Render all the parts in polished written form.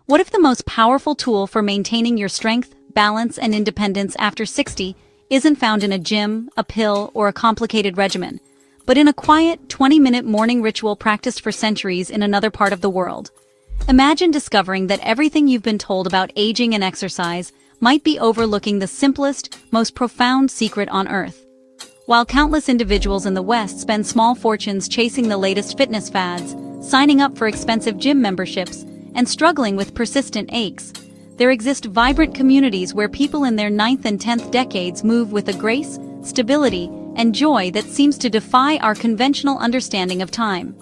What if the most powerful tool for maintaining your strength, balance, and independence after 60 isn't found in a gym, a pill, or a complicated regimen, but in a quiet, 20-minute morning ritual practiced for centuries in another part of the world? Imagine discovering that everything you've been told about aging and exercise might be overlooking the simplest, most profound secret on Earth. While countless individuals in the West spend small fortunes chasing the latest fitness fads, signing up for expensive gym memberships, and struggling with persistent aches, there exist vibrant communities where people in their 9th and 10th decades move with a grace, stability, and joy that seems to defy our conventional understanding of time.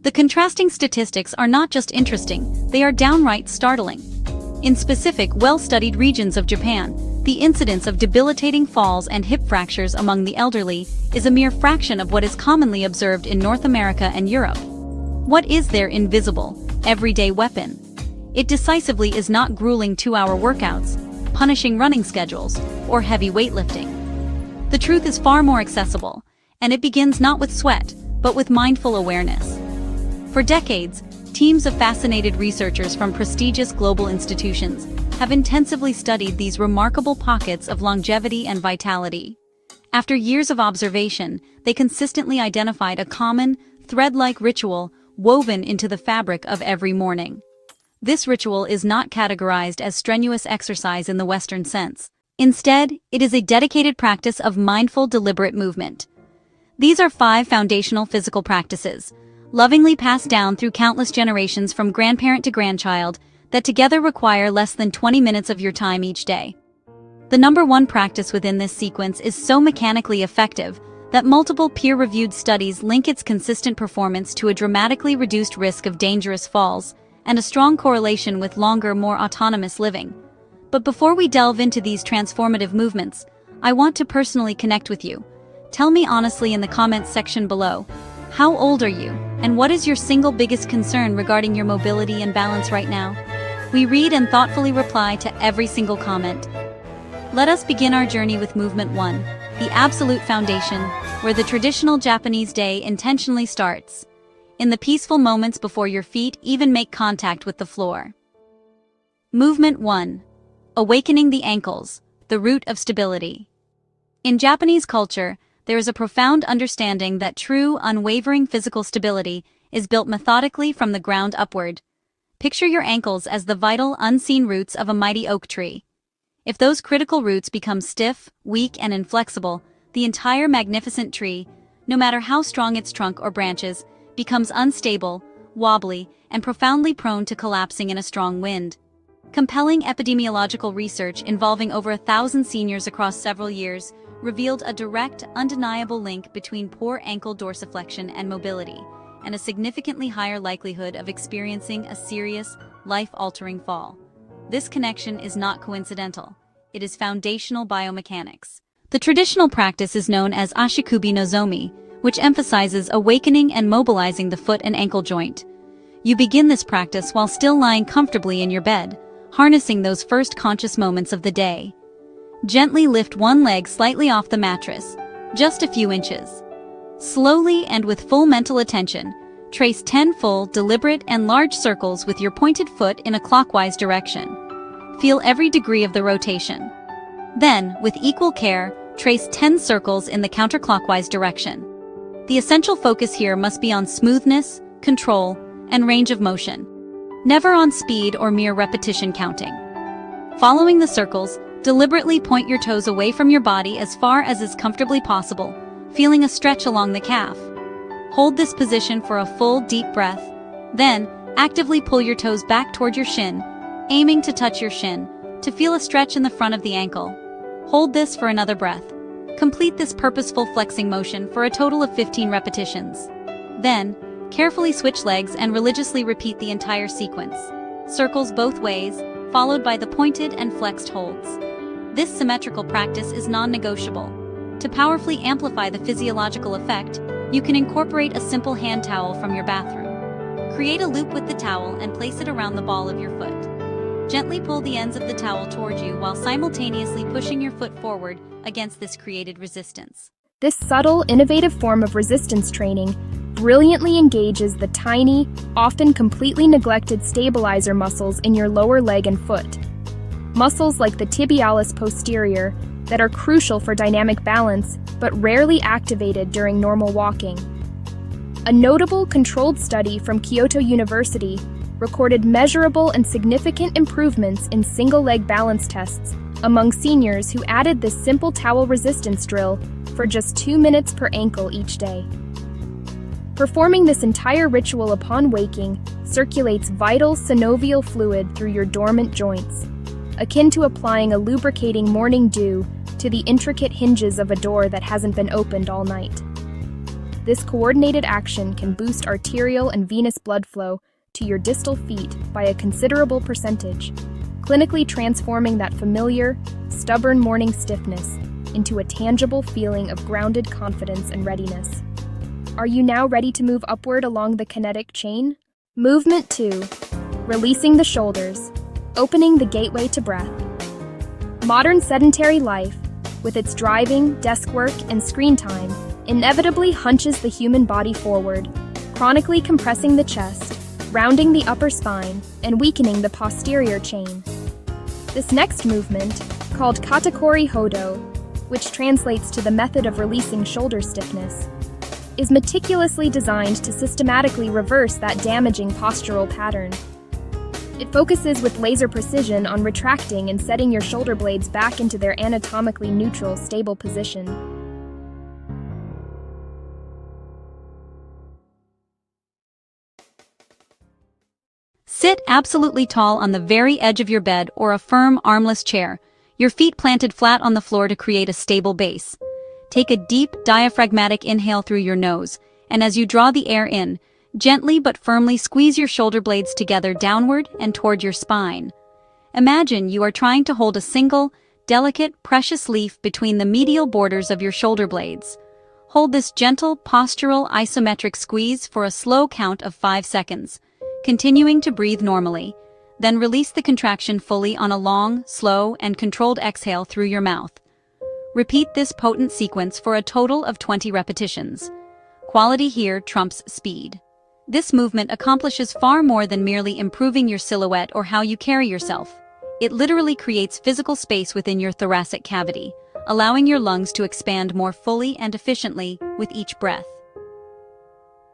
The contrasting statistics are not just interesting, they are downright startling. In specific, well-studied regions of Japan, the incidence of debilitating falls and hip fractures among the elderly is a mere fraction of what is commonly observed in North America and Europe. What is their invisible, everyday weapon? It decisively is not grueling 2-hour workouts, punishing running schedules, or heavy weightlifting. The truth is far more accessible, and it begins not with sweat, but with mindful awareness. For decades, teams of fascinated researchers from prestigious global institutions have intensively studied these remarkable pockets of longevity and vitality. After years of observation, they consistently identified a common, thread-like ritual woven into the fabric of every morning. This ritual is not categorized as strenuous exercise in the Western sense. Instead, it is a dedicated practice of mindful, deliberate movement. These are 5 foundational physical practices, lovingly passed down through countless generations from grandparent to grandchild, that together require less than 20 minutes of your time each day. The number 1 practice within this sequence is so mechanically effective that multiple peer-reviewed studies link its consistent performance to a dramatically reduced risk of dangerous falls and a strong correlation with longer, more autonomous living. But before we delve into these transformative movements, I want to personally connect with you. Tell me honestly in the comments section below, how old are you, and what is your single biggest concern regarding your mobility and balance right now? We read and thoughtfully reply to every single comment. Let us begin our journey with Movement 1, the absolute foundation, where the traditional Japanese day intentionally starts, in the peaceful moments before your feet even make contact with the floor. Movement 1. Awakening the ankles, the root of stability. In Japanese culture, there is a profound understanding that true, unwavering physical stability is built methodically from the ground upward. Picture your ankles as the vital, unseen roots of a mighty oak tree. If those critical roots become stiff, weak, and inflexible, the entire magnificent tree, no matter how strong its trunk or branches, becomes unstable, wobbly, and profoundly prone to collapsing in a strong wind. Compelling epidemiological research involving over 1,000 seniors across several years revealed a direct, undeniable link between poor ankle dorsiflexion and mobility, and a significantly higher likelihood of experiencing a serious, life-altering fall. This connection is not coincidental. It is foundational biomechanics. The traditional practice is known as ashikubi nozomi, which emphasizes awakening and mobilizing the foot and ankle joint. You begin this practice while still lying comfortably in your bed, harnessing those first conscious moments of the day. Gently lift one leg slightly off the mattress, just a few inches. Slowly and with full mental attention, trace 10 full, deliberate, and large circles with your pointed foot in a clockwise direction. Feel every degree of the rotation. Then, with equal care, trace 10 circles in the counterclockwise direction. The essential focus here must be on smoothness, control, and range of motion, never on speed or mere repetition counting. Following the circles, deliberately point your toes away from your body as far as is comfortably possible, feeling a stretch along the calf. Hold this position for a full, deep breath. Then, actively pull your toes back toward your shin, aiming to touch your shin, to feel a stretch in the front of the ankle. Hold this for another breath. Complete this purposeful flexing motion for a total of 15 repetitions. Then, carefully switch legs and religiously repeat the entire sequence. Circles both ways, followed by the pointed and flexed holds. This symmetrical practice is non-negotiable. To powerfully amplify the physiological effect, you can incorporate a simple hand towel from your bathroom. Create a loop with the towel and place it around the ball of your foot. Gently pull the ends of the towel toward you while simultaneously pushing your foot forward against this created resistance. This subtle, innovative form of resistance training brilliantly engages the tiny, often completely neglected stabilizer muscles in your lower leg and foot. Muscles like the tibialis posterior that are crucial for dynamic balance but rarely activated during normal walking. A notable controlled study from Kyoto University recorded measurable and significant improvements in single-leg balance tests among seniors who added this simple towel resistance drill for just 2 minutes per ankle each day. Performing this entire ritual upon waking circulates vital synovial fluid through your dormant joints, akin to applying a lubricating morning dew to the intricate hinges of a door that hasn't been opened all night. This coordinated action can boost arterial and venous blood flow to your distal feet by a considerable percentage, clinically transforming that familiar, stubborn morning stiffness into a tangible feeling of grounded confidence and readiness. Are you now ready to move upward along the kinetic chain? Movement 2. Releasing the shoulders, opening the gateway to breath. Modern sedentary life, with its driving, desk work, and screen time, inevitably hunches the human body forward, chronically compressing the chest, rounding the upper spine, and weakening the posterior chain. This next movement, called katakori hodo, which translates to the method of releasing shoulder stiffness, is meticulously designed to systematically reverse that damaging postural pattern. It focuses with laser precision on retracting and setting your shoulder blades back into their anatomically neutral, stable position. Sit absolutely tall on the very edge of your bed or a firm, armless chair, your feet planted flat on the floor to create a stable base. Take a deep, diaphragmatic inhale through your nose, and as you draw the air in, gently but firmly squeeze your shoulder blades together downward and toward your spine. Imagine you are trying to hold a single, delicate, precious leaf between the medial borders of your shoulder blades. Hold this gentle, postural, isometric squeeze for a slow count of 5 seconds, continuing to breathe normally. Then release the contraction fully on a long, slow, and controlled exhale through your mouth. Repeat this potent sequence for a total of 20 repetitions. Quality here trumps speed. This movement accomplishes far more than merely improving your silhouette or how you carry yourself. It literally creates physical space within your thoracic cavity, allowing your lungs to expand more fully and efficiently with each breath.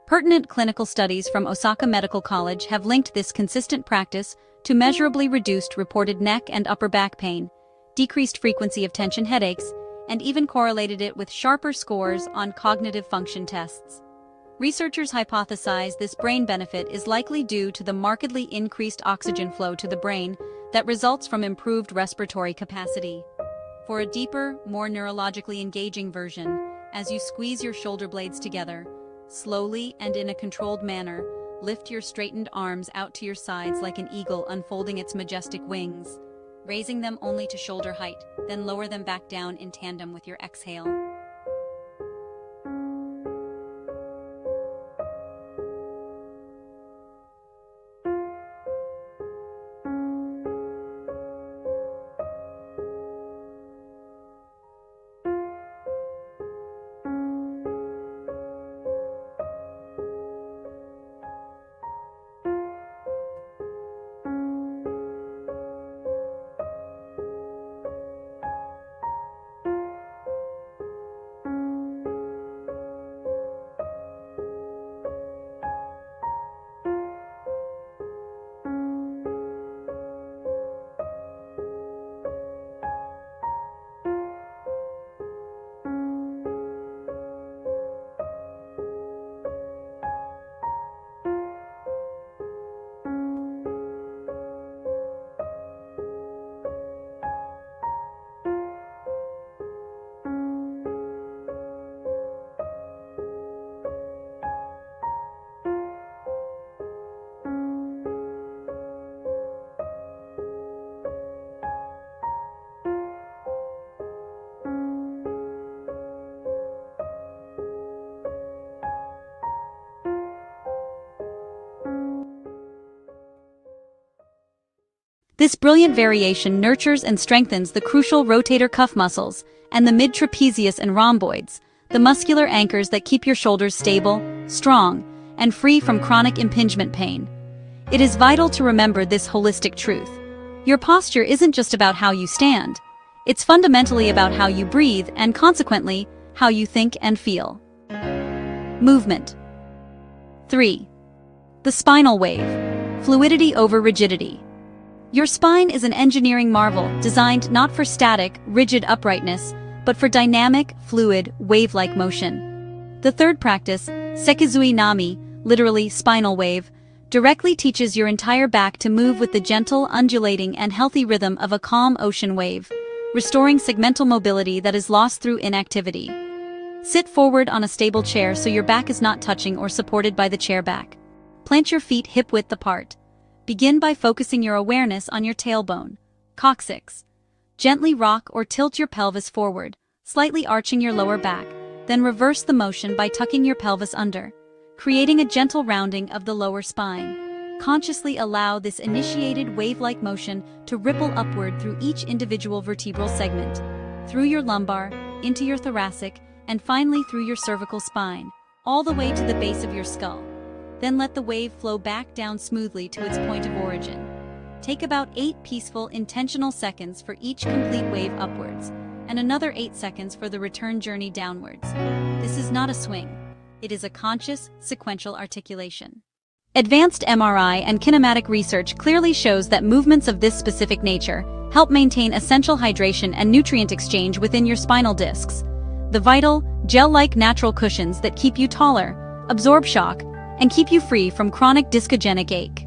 Pertinent clinical studies from Osaka Medical College have linked this consistent practice to measurably reduced reported neck and upper back pain, decreased frequency of tension headaches, and even correlated it with sharper scores on cognitive function tests. Researchers hypothesize this brain benefit is likely due to the markedly increased oxygen flow to the brain that results from improved respiratory capacity. For a deeper, more neurologically engaging version, as you squeeze your shoulder blades together, slowly and in a controlled manner, lift your straightened arms out to your sides like an eagle unfolding its majestic wings, raising them only to shoulder height, then lower them back down in tandem with your exhale. This brilliant variation nurtures and strengthens the crucial rotator cuff muscles and the mid-trapezius and rhomboids, the muscular anchors that keep your shoulders stable, strong, and free from chronic impingement pain. It is vital to remember this holistic truth. Your posture isn't just about how you stand. It's fundamentally about how you breathe and, consequently, how you think and feel. Movement. 3. The spinal wave. Fluidity over rigidity. Your spine is an engineering marvel designed not for static, rigid uprightness, but for dynamic, fluid, wave-like motion. The third practice, Sekizui Nami, literally spinal wave, directly teaches your entire back to move with the gentle, undulating, and healthy rhythm of a calm ocean wave, restoring segmental mobility that is lost through inactivity. Sit forward on a stable chair so your back is not touching or supported by the chair back. Plant your feet hip-width apart. Begin by focusing your awareness on your tailbone, coccyx. Gently rock or tilt your pelvis forward, slightly arching your lower back, then reverse the motion by tucking your pelvis under, creating a gentle rounding of the lower spine. Consciously allow this initiated wave-like motion to ripple upward through each individual vertebral segment, through your lumbar, into your thoracic, and finally through your cervical spine, all the way to the base of your skull. Then let the wave flow back down smoothly to its point of origin. Take about 8 peaceful, intentional seconds for each complete wave upwards, and another 8 seconds for the return journey downwards. This is not a swing. It is a conscious, sequential articulation. Advanced MRI and kinematic research clearly shows that movements of this specific nature help maintain essential hydration and nutrient exchange within your spinal discs. The vital, gel-like natural cushions that keep you taller, absorb shock, and keep you free from chronic discogenic ache.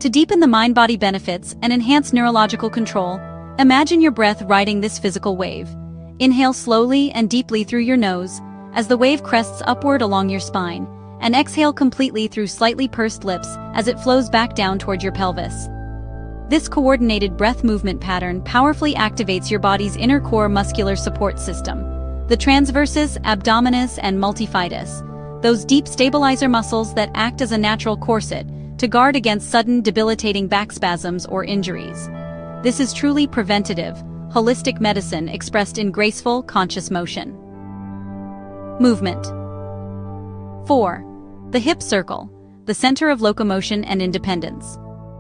To deepen the mind-body benefits and enhance neurological control, imagine your breath riding this physical wave. Inhale slowly and deeply through your nose as the wave crests upward along your spine, and exhale completely through slightly pursed lips as it flows back down toward your pelvis. This coordinated breath movement pattern powerfully activates your body's inner core muscular support system, the transversus, abdominis, and multifidus, those deep stabilizer muscles that act as a natural corset to guard against sudden debilitating back spasms or injuries. This is truly preventative, holistic medicine expressed in graceful, conscious motion. Movement. 4. The hip circle, the center of locomotion and independence.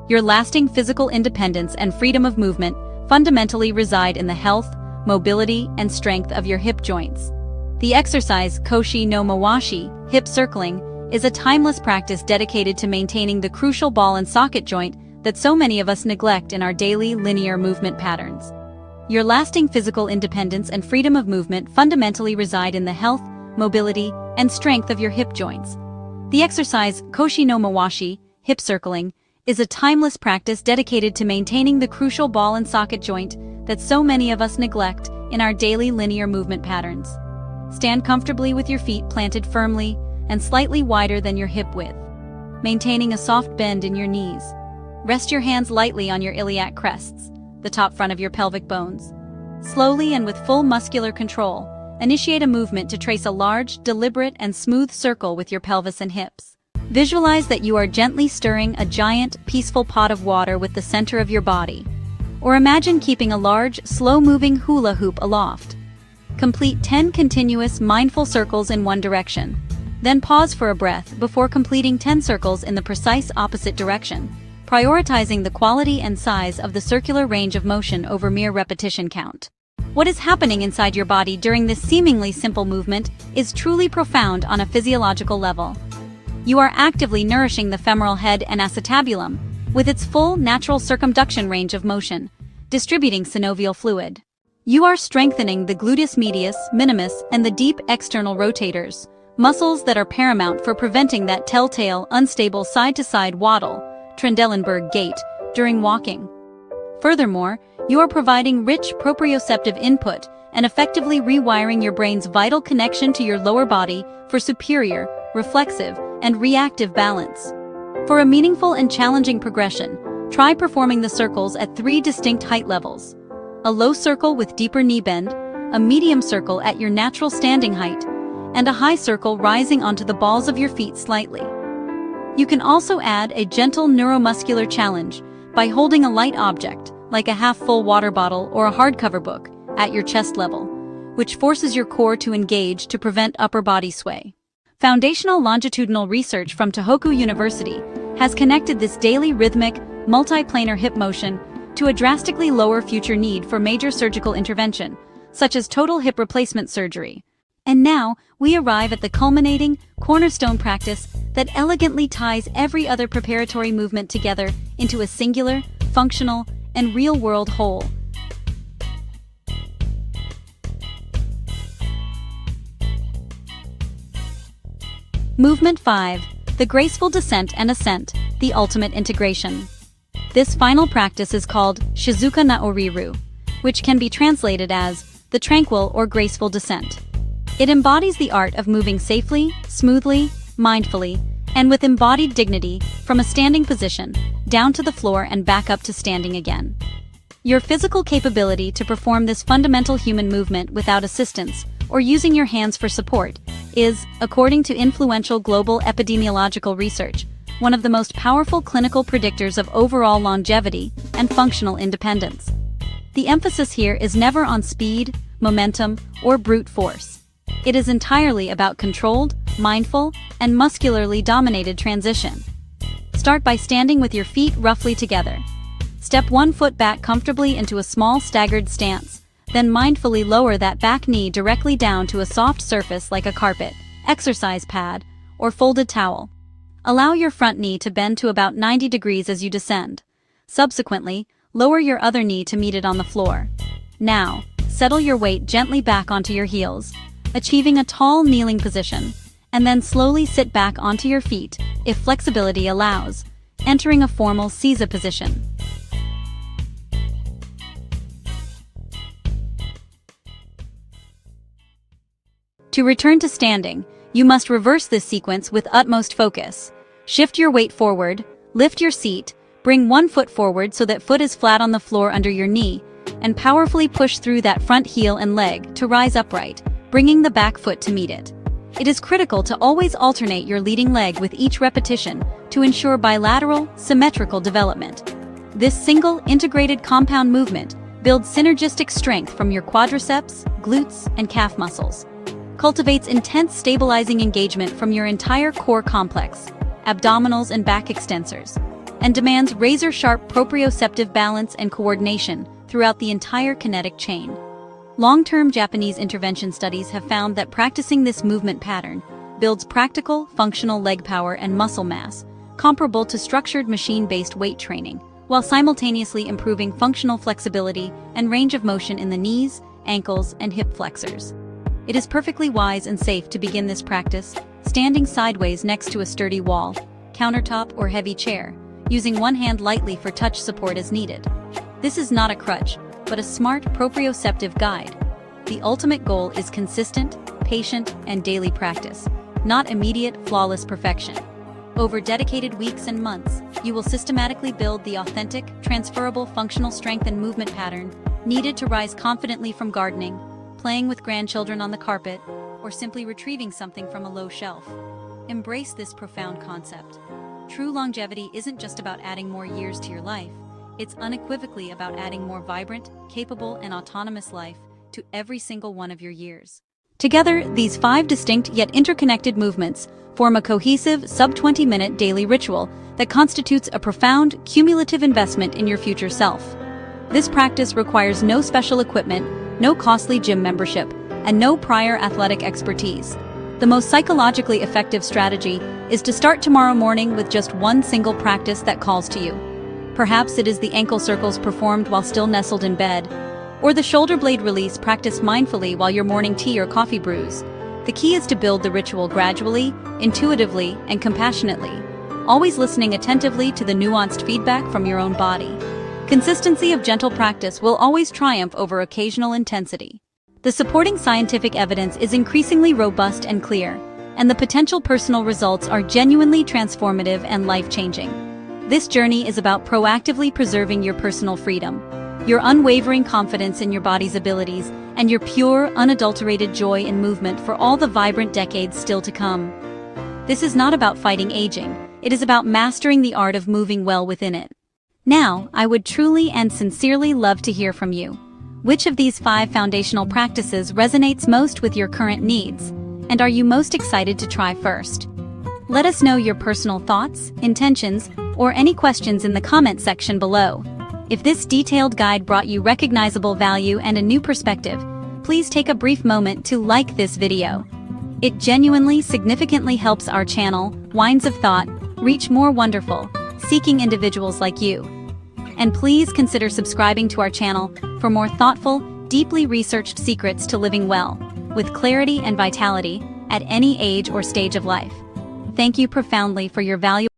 Your lasting physical independence and freedom of movement fundamentally reside in the health, mobility, and strength of your hip joints. The exercise Koshi no Mawashi, hip circling, is a timeless practice dedicated to maintaining the crucial ball and socket joint that so many of us neglect in our daily linear movement patterns. Your lasting physical independence and freedom of movement fundamentally reside in the health, mobility, and strength of your hip joints. The exercise Koshi no Mawashi, hip circling, is a timeless practice dedicated to maintaining the crucial ball and socket joint that so many of us neglect in our daily linear movement patterns. Stand comfortably with your feet planted firmly and slightly wider than your hip width, maintaining a soft bend in your knees. Rest your hands lightly on your iliac crests, the top front of your pelvic bones. Slowly and with full muscular control, initiate a movement to trace a large, deliberate, and smooth circle with your pelvis and hips. Visualize that you are gently stirring a giant, peaceful pot of water with the center of your body, or imagine keeping a large, slow-moving hula hoop aloft. Complete 10 continuous, mindful circles in one direction. Then pause for a breath before completing 10 circles in the precise opposite direction, prioritizing the quality and size of the circular range of motion over mere repetition count. What is happening inside your body during this seemingly simple movement is truly profound on a physiological level. You are actively nourishing the femoral head and acetabulum with its full natural circumduction range of motion, distributing synovial fluid. You are strengthening the gluteus medius, minimus, and the deep external rotators, muscles that are paramount for preventing that telltale, unstable side-to-side waddle, Trendelenburg gait, during walking. Furthermore, you are providing rich proprioceptive input and effectively rewiring your brain's vital connection to your lower body for superior, reflexive, and reactive balance. For a meaningful and challenging progression, try performing the circles at 3 distinct height levels: a low circle with deeper knee bend, a medium circle at your natural standing height, and a high circle rising onto the balls of your feet slightly. You can also add a gentle neuromuscular challenge by holding a light object, like a half-full water bottle or a hardcover book, at your chest level, which forces your core to engage to prevent upper body sway. Foundational longitudinal research from Tohoku University has connected this daily rhythmic, multiplanar hip motion to a drastically lower future need for major surgical intervention, such as total hip replacement surgery. And now, we arrive at the culminating, cornerstone practice that elegantly ties every other preparatory movement together into a singular, functional, and real-world whole. Movement 5. The graceful descent and ascent, the ultimate integration. This final practice is called Shizuka na Oriru, which can be translated as the tranquil or graceful descent. It embodies the art of moving safely, smoothly, mindfully, and with embodied dignity from a standing position, down to the floor and back up to standing again. Your physical capability to perform this fundamental human movement without assistance or using your hands for support is, according to influential global epidemiological research, one of the most powerful clinical predictors of overall longevity and functional independence. The emphasis here is never on speed, momentum, or brute force. It is entirely about controlled, mindful, and muscularly dominated transition. Start by standing with your feet roughly together. Step one foot back comfortably into a small staggered stance, then mindfully lower that back knee directly down to a soft surface like a carpet, exercise pad, or folded towel. Allow your front knee to bend to about 90 degrees as you descend. Subsequently, lower your other knee to meet it on the floor. Now, settle your weight gently back onto your heels, achieving a tall kneeling position, and then slowly sit back onto your feet, if flexibility allows, entering a formal Seiza position. To return to standing, you must reverse this sequence with utmost focus. Shift your weight forward, lift your seat, bring one foot forward so that foot is flat on the floor under your knee, and powerfully push through that front heel and leg to rise upright, bringing the back foot to meet it. It is critical to always alternate your leading leg with each repetition to ensure bilateral, symmetrical development. This single, integrated compound movement builds synergistic strength from your quadriceps, glutes, and calf muscles. Cultivates intense stabilizing engagement from your entire core complex, abdominals and back extensors, and demands razor-sharp proprioceptive balance and coordination throughout the entire kinetic chain. Long-term Japanese intervention studies have found that practicing this movement pattern builds practical, functional leg power and muscle mass, comparable to structured machine-based weight training, while simultaneously improving functional flexibility and range of motion in the knees, ankles, and hip flexors. It is perfectly wise and safe to begin this practice standing sideways next to a sturdy wall, countertop, or heavy chair, using one hand lightly for touch support as needed. This is not a crutch, but a smart proprioceptive guide. The ultimate goal is consistent, patient, and daily practice, not immediate, flawless perfection. Over dedicated weeks and months, you will systematically build the authentic, transferable functional strength and movement pattern needed to rise confidently from gardening, playing with grandchildren on the carpet, or simply retrieving something from a low shelf. Embrace this profound concept. True longevity isn't just about adding more years to your life, it's unequivocally about adding more vibrant, capable, and autonomous life to every single one of your years. Together, these 5 distinct yet interconnected movements form a cohesive, sub-20-minute daily ritual that constitutes a profound, cumulative investment in your future self. This practice requires no special equipment, no costly gym membership, and no prior athletic expertise. The most psychologically effective strategy is to start tomorrow morning with just one single practice that calls to you. Perhaps it is the ankle circles performed while still nestled in bed, or the shoulder blade release practiced mindfully while your morning tea or coffee brews. The key is to build the ritual gradually, intuitively, and compassionately, always listening attentively to the nuanced feedback from your own body. Consistency of gentle practice will always triumph over occasional intensity. The supporting scientific evidence is increasingly robust and clear, and the potential personal results are genuinely transformative and life-changing. This journey is about proactively preserving your personal freedom, your unwavering confidence in your body's abilities, and your pure, unadulterated joy in movement for all the vibrant decades still to come. This is not about fighting aging, it is about mastering the art of moving well within it. Now, I would truly and sincerely love to hear from you. Which of these 5 foundational practices resonates most with your current needs, and are you most excited to try first? Let us know your personal thoughts, intentions, or any questions in the comment section below. If this detailed guide brought you recognizable value and a new perspective, please take a brief moment to like this video. It genuinely significantly helps our channel, Wines of Thought, reach more wonderful, seeking individuals like you. And please consider subscribing to our channel for more thoughtful, deeply researched secrets to living well, with clarity and vitality, at any age or stage of life. Thank you profoundly for your valuable